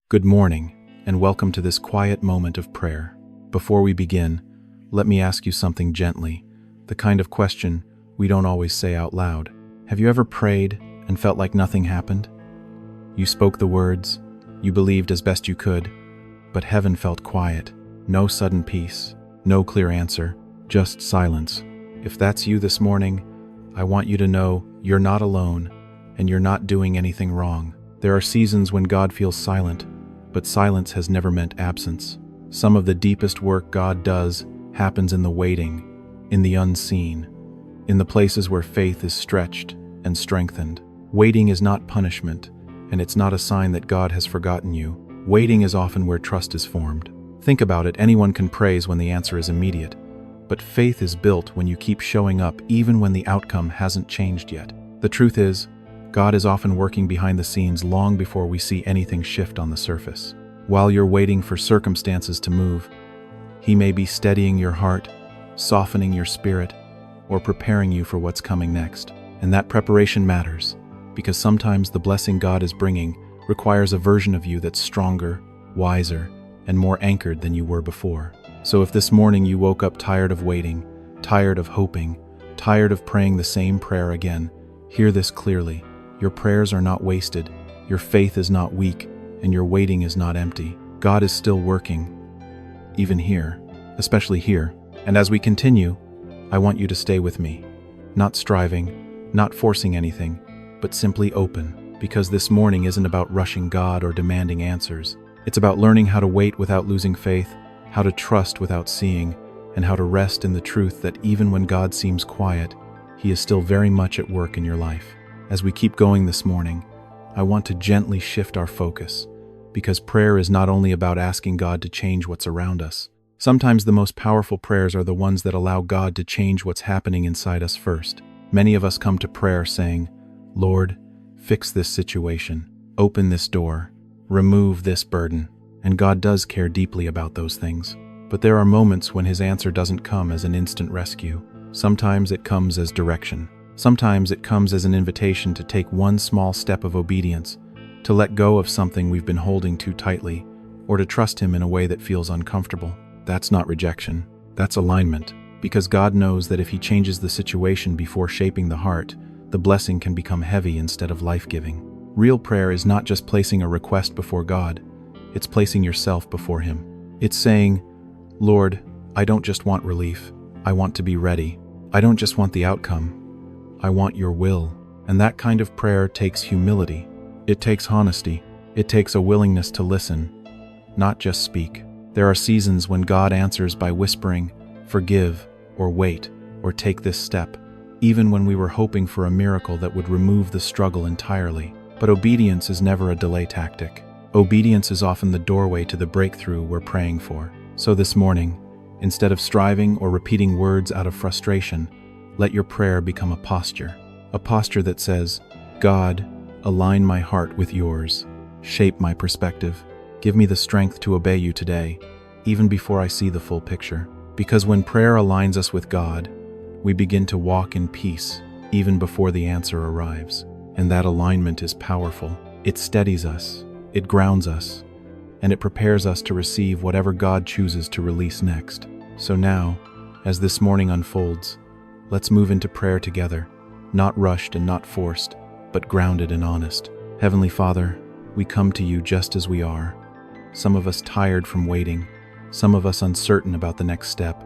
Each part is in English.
Good morning, and welcome to this quiet moment of prayer. Before we begin, let me ask you something gently, the kind of question we don't always say out loud. Have you ever prayed and felt like nothing happened? You spoke the words, you believed as best you could, but heaven felt quiet. No sudden peace, no clear answer, just silence. If that's you this morning, I want you to know you're not alone and you're not doing anything wrong. There are seasons when God feels silent, but silence has never meant absence. Some of the deepest work God does happens in the waiting, in the unseen, in the places where faith is stretched and strengthened. Waiting is not punishment, and it's not a sign that God has forgotten you. Waiting is often where trust is formed. Think about it, anyone can praise when the answer is immediate, but faith is built when you keep showing up even when the outcome hasn't changed yet. The truth is, God is often working behind the scenes long before we see anything shift on the surface. While you're waiting for circumstances to move, He may be steadying your heart, softening your spirit, or preparing you for what's coming next. And that preparation matters, because sometimes the blessing God is bringing requires a version of you that's stronger, wiser, and more anchored than you were before. So if this morning you woke up tired of waiting, tired of hoping, tired of praying the same prayer again, hear this clearly. Your prayers are not wasted, your faith is not weak, and your waiting is not empty. God is still working, even here, especially here. And as we continue, I want you to stay with me. Not striving, not forcing anything, but simply open, because this morning isn't about rushing God or demanding answers. It's about learning how to wait without losing faith, how to trust without seeing, and how to rest in the truth that even when God seems quiet, He is still very much at work in your life. As we keep going this morning, I want to gently shift our focus, because prayer is not only about asking God to change what's around us. Sometimes the most powerful prayers are the ones that allow God to change what's happening inside us first. Many of us come to prayer saying, "Lord, fix this situation, open this door, remove this burden." And God does care deeply about those things. But there are moments when His answer doesn't come as an instant rescue. Sometimes it comes as direction. Sometimes it comes as an invitation to take one small step of obedience, to let go of something we've been holding too tightly, or to trust Him in a way that feels uncomfortable. That's not rejection, that's alignment, because God knows that if He changes the situation before shaping the heart, the blessing can become heavy instead of life-giving. Real prayer is not just placing a request before God, it's placing yourself before Him. It's saying, "Lord, I don't just want relief, I want to be ready. I don't just want the outcome, I want your will." And that kind of prayer takes humility. It takes honesty. It takes a willingness to listen, not just speak. There are seasons when God answers by whispering, "Forgive," or "Wait," or "Take this step," even when we were hoping for a miracle that would remove the struggle entirely. But obedience is never a delay tactic. Obedience is often the doorway to the breakthrough we're praying for. So this morning, instead of striving or repeating words out of frustration, let your prayer become a posture that says, "God, align my heart with yours, shape my perspective, give me the strength to obey you today, even before I see the full picture." Because when prayer aligns us with God, we begin to walk in peace, even before the answer arrives. And that alignment is powerful. It steadies us, it grounds us, and it prepares us to receive whatever God chooses to release next. So now, as this morning unfolds, let's move into prayer together, not rushed and not forced, but grounded and honest. Heavenly Father, we come to you just as we are. Some of us tired from waiting, some of us uncertain about the next step,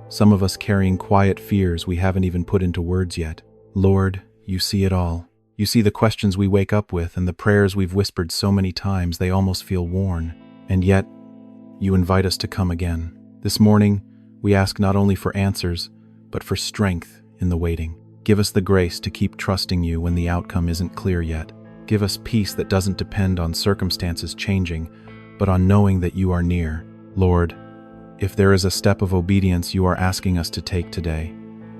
some of us carrying quiet fears we haven't even put into words yet. Lord, you see it all. You see the questions we wake up with and the prayers we've whispered so many times they almost feel worn. And yet, you invite us to come again. This morning, we ask not only for answers, but for strength in the waiting. Give us the grace to keep trusting you when the outcome isn't clear yet. Give us peace that doesn't depend on circumstances changing, but on knowing that you are near. Lord, if there is a step of obedience you are asking us to take today,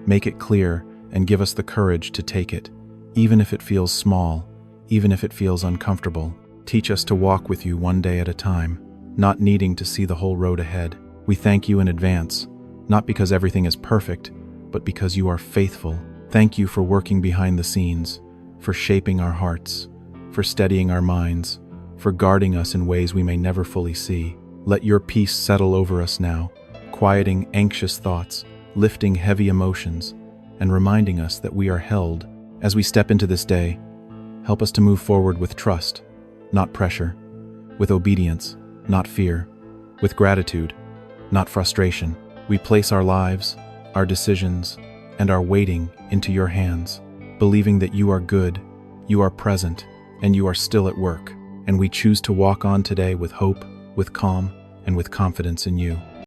make it clear and give us the courage to take it, even if it feels small, even if it feels uncomfortable. Teach us to walk with you one day at a time, not needing to see the whole road ahead. We thank you in advance, not because everything is perfect, but because you are faithful. Thank you for working behind the scenes, for shaping our hearts, for steadying our minds, for guarding us in ways we may never fully see. Let your peace settle over us now, quieting anxious thoughts, lifting heavy emotions, and reminding us that we are held. As we step into this day, help us to move forward with trust, not pressure, with obedience, not fear, with gratitude, not frustration. We place our lives, our decisions, and our waiting into your hands, believing that you are good, you are present, and you are still at work. And we choose to walk on today with hope, with calm, and with confidence in you.